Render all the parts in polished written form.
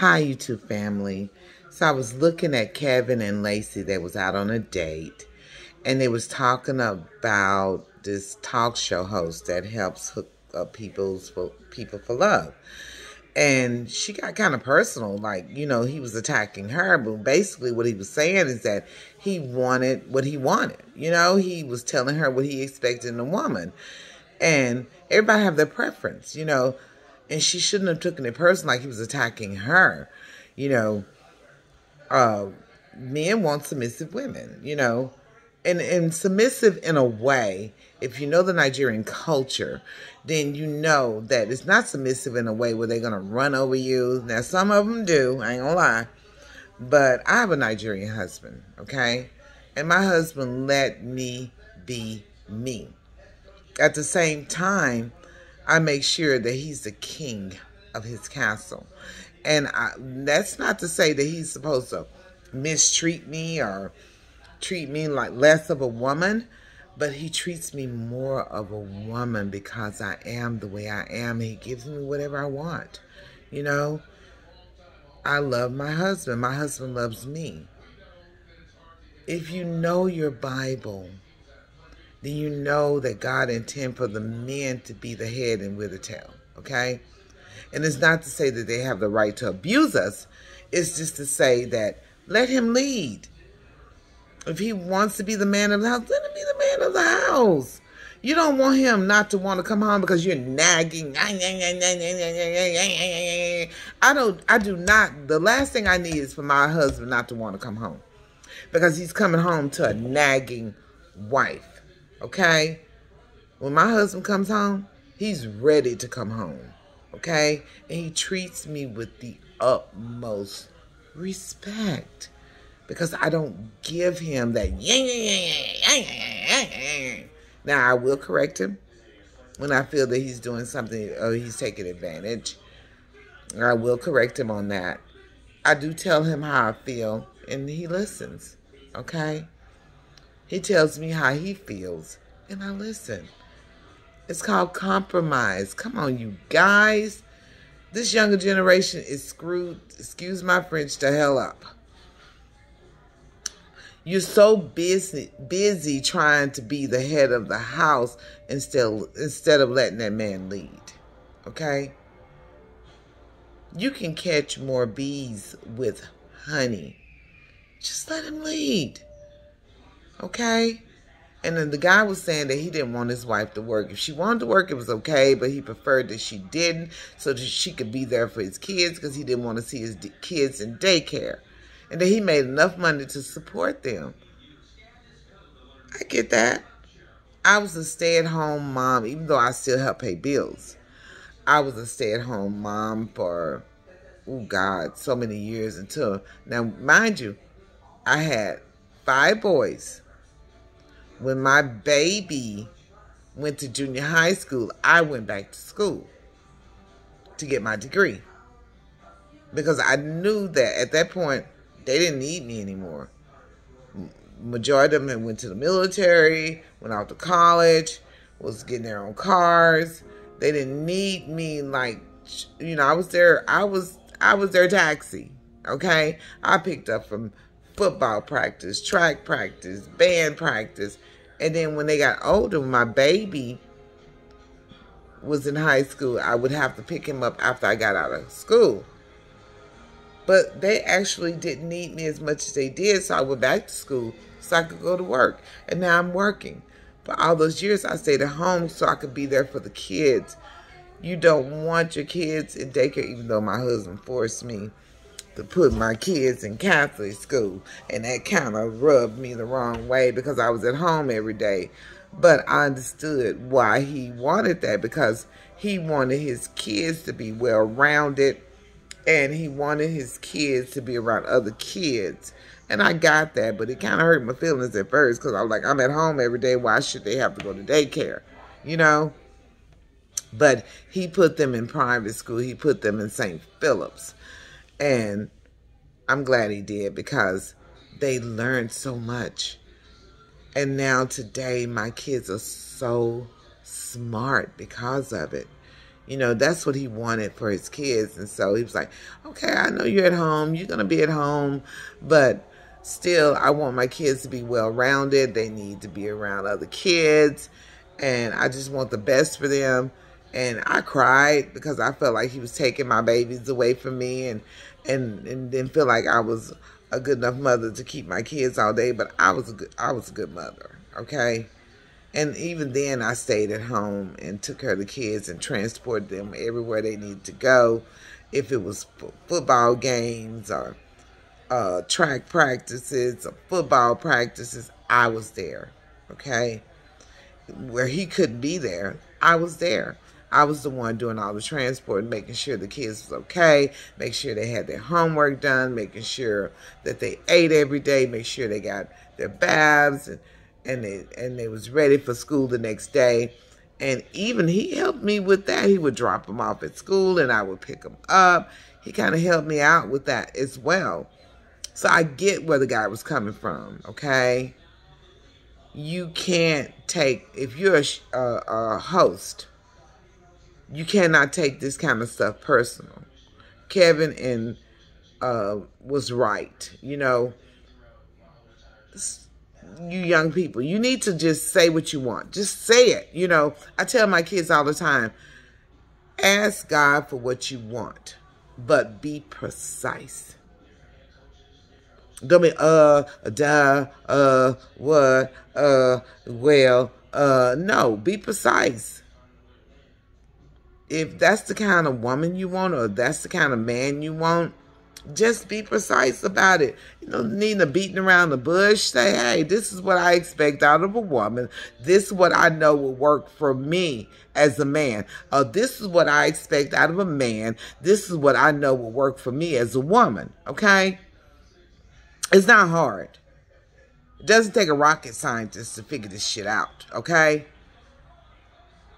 Hi, YouTube family. So I was looking at Kevin and Lacey. They was out on a date, and they was talking about this talk show host that helps hook up people for love. And she got kind of personal, like, he was attacking her, but basically what he was saying is that he wanted what he wanted. He was telling her what he expected in a woman. And everybody have their preference, and she shouldn't have taken it personal like he was attacking her. You know, Men want submissive women, and submissive in a way. If you know the Nigerian culture, then you know that it's not submissive in a way where they're going to run over you. Now, some of them do, I ain't gonna lie. But I have a Nigerian husband, okay? And my husband let me be me. At the same time, I make sure that he's the king of his castle. And that's not to say that he's supposed to mistreat me or treat me like less of a woman, but he treats me more of a woman because I am the way I am. He gives me whatever I want. I love my husband. My husband loves me. If you know your Bible, then you know that God intends for the men to be the head and we're the tail, okay? And it's not to say that they have the right to abuse us. It's just to say that let him lead. If he wants to be the man of the house, let him be the man of the house. You don't want him not to want to come home because you're nagging. I do not. The last thing I need is for my husband not to want to come home because he's coming home to a nagging wife. Okay? When my husband comes home, he's ready to come home. Okay? And he treats me with the utmost respect. Because I don't give him that. Now, I will correct him when I feel that he's doing something or he's taking advantage. I will correct him on that. I do tell him how I feel, and he listens. Okay? He tells me how he feels, and I listen. It's called compromise. Come on, you guys. This younger generation is screwed, excuse my French, the hell up. You're so busy trying to be the head of the house instead of letting that man lead. Okay? You can catch more bees with honey. Just let him lead. Okay? And then the guy was saying that he didn't want his wife to work. If she wanted to work, it was okay, but he preferred that she didn't so that she could be there for his kids because he didn't want to see his kids in daycare. And that he made enough money to support them. I get that. I was a stay-at-home mom, even though I still help pay bills. I was a stay-at-home mom for, so many years until, now mind you, I had 5 boys. When my baby went to junior high school, I went back to school to get my degree. Because I knew that at that point, they didn't need me anymore. Majority of them went to the military, went out to college, was getting their own cars. They didn't need me like, I was their taxi, okay? I picked up from football practice, track practice, band practice. And then when they got older, when my baby was in high school, I would have to pick him up after I got out of school. But they actually didn't need me as much as they did, so I went back to school so I could go to work. And now I'm working. For all those years, I stayed at home so I could be there for the kids. You don't want your kids in daycare, even though my husband forced me to put my kids in Catholic school. And that kind of rubbed me the wrong way because I was at home every day. But I understood why he wanted that, because he wanted his kids to be well-rounded. And he wanted his kids to be around other kids. And I got that, but it kind of hurt my feelings at first because I was like, I'm at home every day. Why should they have to go to daycare? But he put them in private school. He put them in St. Philip's. And I'm glad he did because they learned so much. And now today, my kids are so smart because of it. You know, that's what he wanted for his kids. And so he was like, okay, I know you're at home. You're going to be at home. But still, I want my kids to be well-rounded. They need to be around other kids. And I just want the best for them. And I cried because I felt like he was taking my babies away from me and didn't feel like I was a good enough mother to keep my kids all day. But I was a good mother, okay? And even then, I stayed at home and took care of the kids and transported them everywhere they needed to go. If it was football games or track practices or football practices, I was there, okay? Where he couldn't be there, I was there. I was the one doing all the transport, making sure the kids was okay, make sure they had their homework done, making sure that they ate every day, make sure they got their baths, and they was ready for school the next day. And even he helped me with that. He would drop them off at school and I would pick them up. He kind of helped me out with that as well. So I get where the guy was coming from, okay? You can't take, if you're a host, you cannot take this kind of stuff personal. Kevin was right, you know. You young people, you need to just say what you want. Just say it. You know, I tell my kids all the time, ask God for what you want, but be precise. Don't be, what, well, no, be precise. If that's the kind of woman you want, or that's the kind of man you want, just be precise about it. You don't need to beating around the bush. Say, hey, this is what I expect out of a woman. This is what I know will work for me as a man. This is what I expect out of a man. This is what I know will work for me as a woman. Okay? It's not hard. It doesn't take a rocket scientist to figure this shit out. Okay?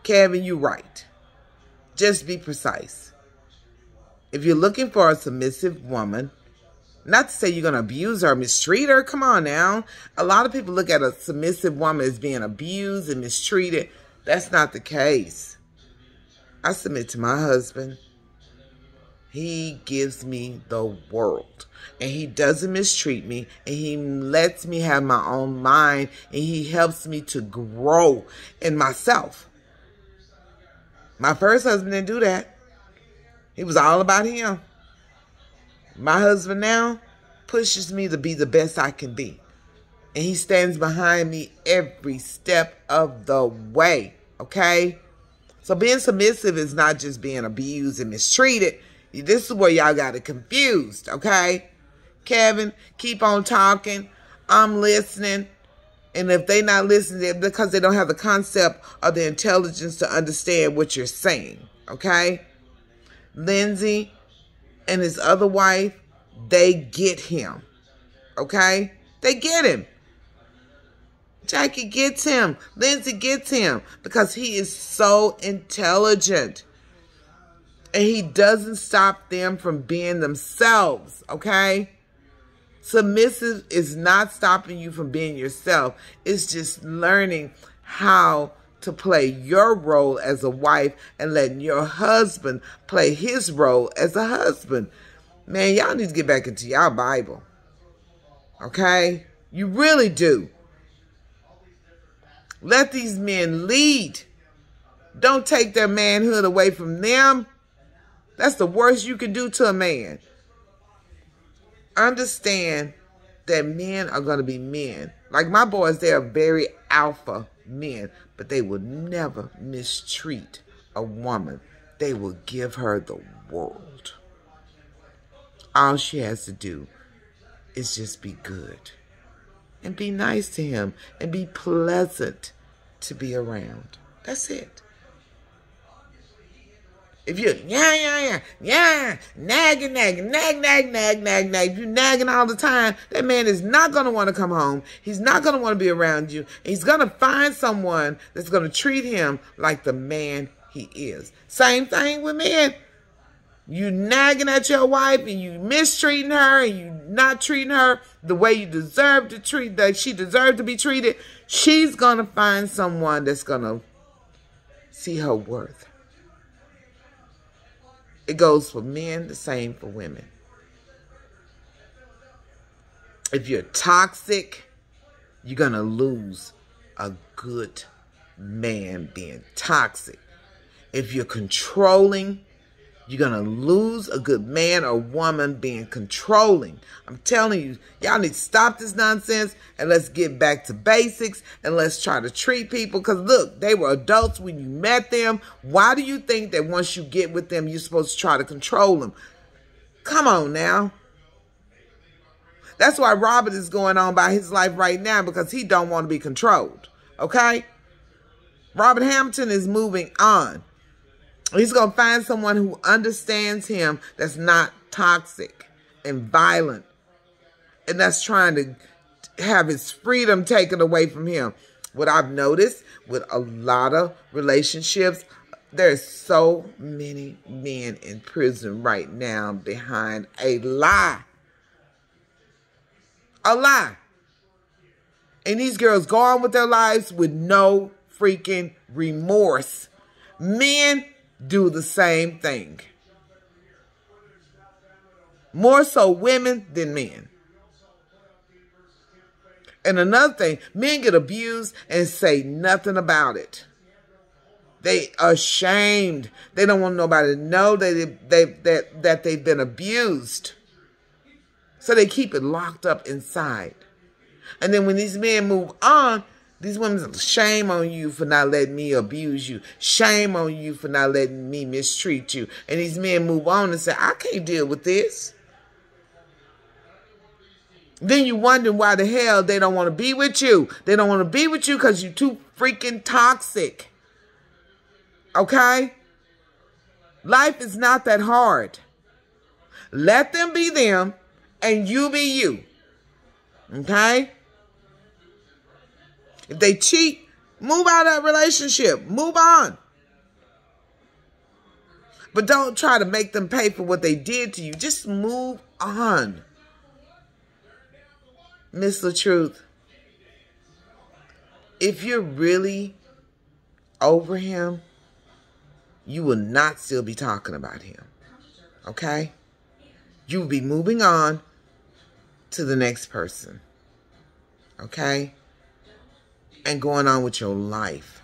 Kevin, you're right. Just be precise. If you're looking for a submissive woman, not to say you're going to abuse her, mistreat her. Come on now. A lot of people look at a submissive woman as being abused and mistreated. That's not the case. I submit to my husband. He gives me the world. And he doesn't mistreat me. And he lets me have my own mind. And he helps me to grow in myself. My first husband didn't do that. He was all about him. My husband now pushes me to be the best I can be. And he stands behind me every step of the way. Okay? So being submissive is not just being abused and mistreated. This is where y'all got it confused. Okay? Kevin, keep on talking. I'm listening. And if they not listening, because they don't have the concept or the intelligence to understand what you're saying. Okay? Lindsay and his other wife, they get him. Okay? They get him. Jackie gets him. Lindsay gets him because he is so intelligent. And he doesn't stop them from being themselves. Okay? Submissive is not stopping you from being yourself. It's just learning how to play your role as a wife and letting your husband play his role as a husband. Man, y'all need to get back into y'all Bible. Okay? You really do. Let these men lead. Don't take their manhood away from them. That's the worst you can do to a man. Understand that men are going to be men. Like my boys, they are very alpha men, but they will never mistreat a woman. They will give her the world. All she has to do is just be good and be nice to him and be pleasant to be around. That's it. If you're, nagging, nag, if you're nagging all the time, that man is not going to want to come home. He's not going to want to be around you. He's going to find someone that's going to treat him like the man he is. Same thing with men. You nagging at your wife and you mistreating her and you not treating her the way you deserve to treat, that she deserves to be treated. She's going to find someone that's going to see her worth. It goes for men, the same for women. If you're toxic, you're going to lose a good man being toxic. If you're controlling, you're going to lose a good man or woman being controlling. I'm telling you, y'all need to stop this nonsense and let's get back to basics and let's try to treat people. Because look, they were adults when you met them. Why do you think that once you get with them, you're supposed to try to control them? Come on now. That's why Robert is going on by his life right now, because he don't want to be controlled. Okay? Robert Hampton is moving on. He's going to find someone who understands him, that's not toxic and violent, and that's trying to have his freedom taken away from him. What I've noticed with a lot of relationships, there's so many men in prison right now behind a lie. A lie. And these girls go on with their lives with no freaking remorse. Men do the same thing. More so women than men. And another thing, men get abused and say nothing about it. They are ashamed. They don't want nobody to know that they've been abused. So they keep it locked up inside. And then when these men move on, these women say, shame on you for not letting me abuse you. Shame on you for not letting me mistreat you. And these men move on and say, I can't deal with this. Then you wonder why the hell they don't want to be with you. They don't want to be with you because you're too freaking toxic. Okay? Life is not that hard. Let them be them and you be you. Okay? If they cheat, move out of that relationship. Move on. But don't try to make them pay for what they did to you. Just move on. Miss the truth. If you're really over him, you will not still be talking about him. Okay? You will be moving on to the next person. Okay? And going on with your life.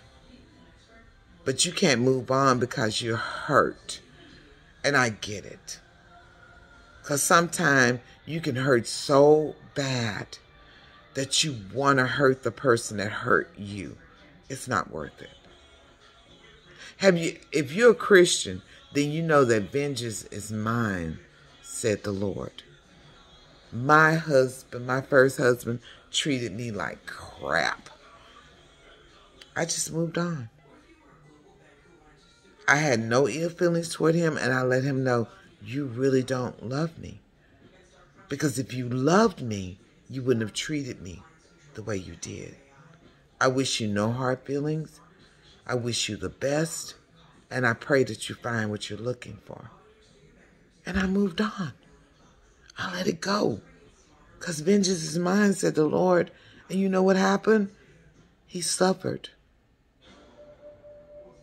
But you can't move on because you're hurt. And I get it. Because sometimes you can hurt so bad that you want to hurt the person that hurt you. It's not worth it. If you're a Christian, then you know that vengeance is mine, said the Lord. My husband, my first husband, treated me like crap. I just moved on. I had no ill feelings toward him, and I let him know, you really don't love me. Because if you loved me, you wouldn't have treated me the way you did. I wish you no hard feelings. I wish you the best. And I pray that you find what you're looking for. And I moved on. I let it go. Because vengeance is mine, said the Lord. And you know what happened? He suffered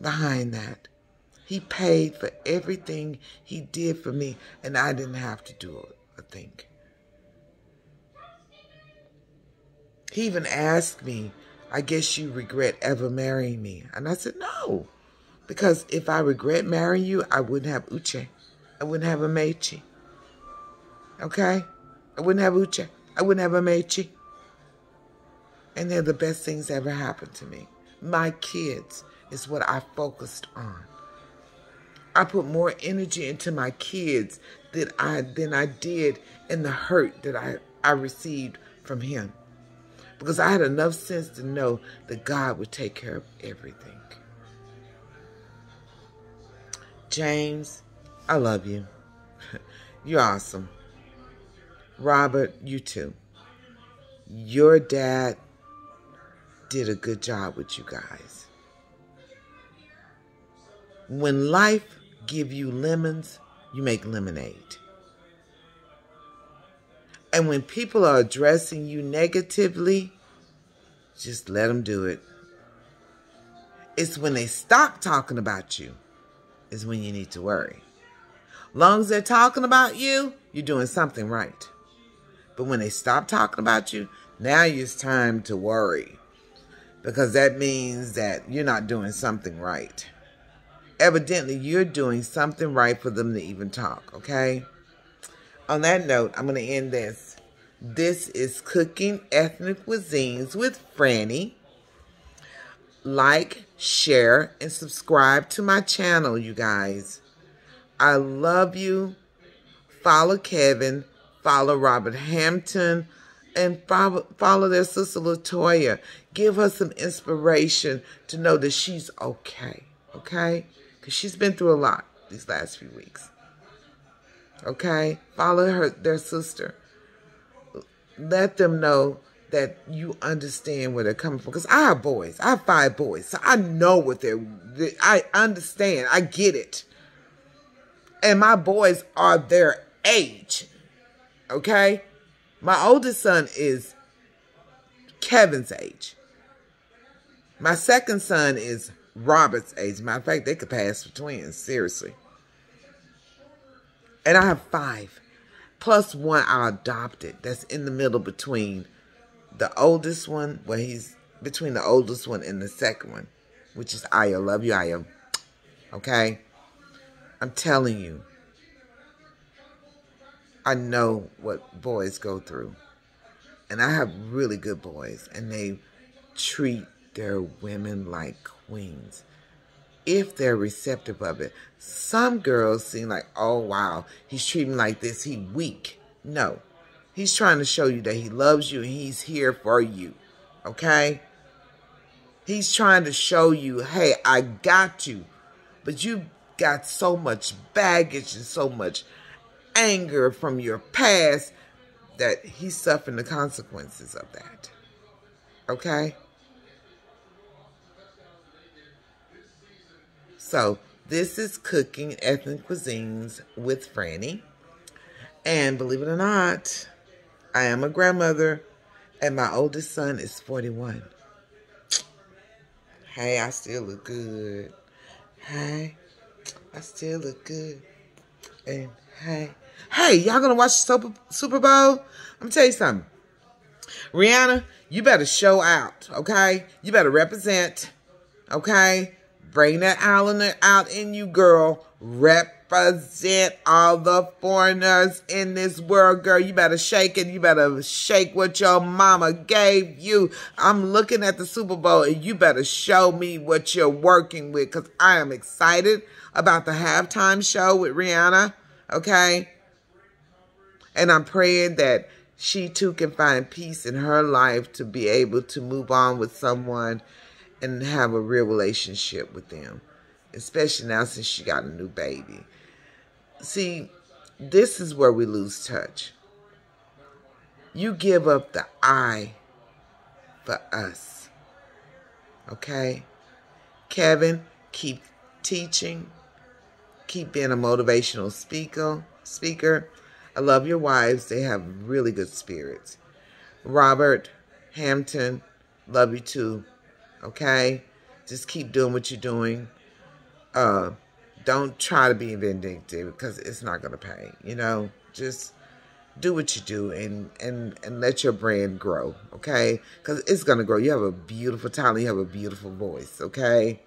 behind that. He paid for everything he did for me. And I didn't have to do a thing. He even asked me, I guess you regret ever marrying me. And I said, no. Because if I regret marrying you, I wouldn't have Uche. I wouldn't have a Mechi. Okay? I wouldn't have Uche. I wouldn't have a Mechi. And they're the best things that ever happened to me. My kids is what I focused on. I put more energy into my kids than I did in the hurt that I received from him. Because I had enough sense to know that God would take care of everything. James, I love you. You're awesome. Robert, you too. Your dad did a good job with you guys. When life gives you lemons, you make lemonade. And when people are addressing you negatively, just let them do it. It's when they stop talking about you is when you need to worry. Long as they're talking about you, you're doing something right. But when they stop talking about you, now it's time to worry. Because that means that you're not doing something right. Evidently, you're doing something right for them to even talk, okay? On that note, I'm going to end this. This is Cooking Ethnic Cuisines with Franny. Like, share, and subscribe to my channel, you guys. I love you. Follow Kevin. Follow Robert Hampton. And follow their sister Latoya. Give her some inspiration to know that she's okay. Okay? Because she's been through a lot these last few weeks. Okay? Follow their sister. Let them know that you understand where they're coming from. Because I have boys. I have 5 boys. So I know what I understand. I get it. And my boys are their age. Okay? My oldest son is Kevin's age. My second son is Robert's age. Matter of fact, they could pass for twins. Seriously. And I have 5. Plus 1 I adopted. That's in the middle between the oldest one. Well, he's between the oldest one and the second one. Which is Ayo. Love you, Ayo. Okay? I'm telling you. I know what boys go through. And I have really good boys. And they treat their women like queens. If they're receptive of it. Some girls seem like, oh, wow, he's treating like this. He weak. No. He's trying to show you that he loves you and he's here for you. Okay? He's trying to show you, hey, I got you. But you got so much baggage and so much anger from your past that he's suffering the consequences of that. Okay? So, this is Cooking Ethnic Cuisines with Franny. And believe it or not, I am a grandmother and my oldest son is 41. Hey, I still look good. Hey, I still look good. And hey, y'all gonna watch the Super Bowl? I'm gonna tell you something. Rihanna, you better show out, okay? You better represent, okay? Bring that islander out in you, girl. Represent all the foreigners in this world, girl. You better shake it. You better shake what your mama gave you. I'm looking at the Super Bowl, and you better show me what you're working with, because I am excited about the halftime show with Rihanna, okay? And I'm praying that she, too, can find peace in her life to be able to move on with someone and have a real relationship with them, especially now since she got a new baby. See, this is where we lose touch. You give up the I for us, okay? Kevin, keep teaching. Keep being a motivational speaker. I love your wives. They have really good spirits. Robert Hampton, love you too. Okay? Just keep doing what you're doing. Don't try to be vindictive because it's not going to pay. You know? Just do what you do and let your brand grow. Okay? Because it's going to grow. You have a beautiful talent. You have a beautiful voice. Okay?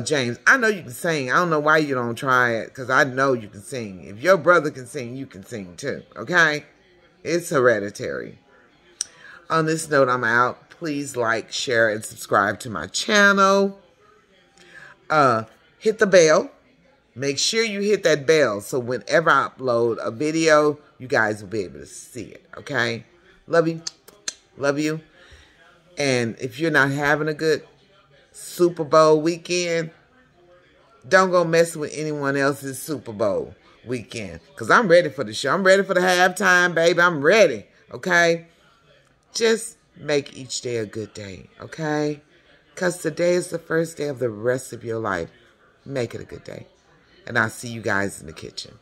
James, I know you can sing. I don't know why you don't try it, because I know you can sing. If your brother can sing, you can sing too, okay? It's hereditary. On this note, I'm out. Please like, share, and subscribe to my channel. Hit the bell. Make sure you hit that bell so whenever I upload a video, you guys will be able to see it, okay? Love you. Love you. And if you're not having a good Super Bowl weekend, don't go mess with anyone else's Super Bowl weekend. Because I'm ready for the show. I'm ready for the halftime, baby. I'm ready. Okay? Just make each day a good day. Okay? Because today is the first day of the rest of your life. Make it a good day. And I'll see you guys in the kitchen.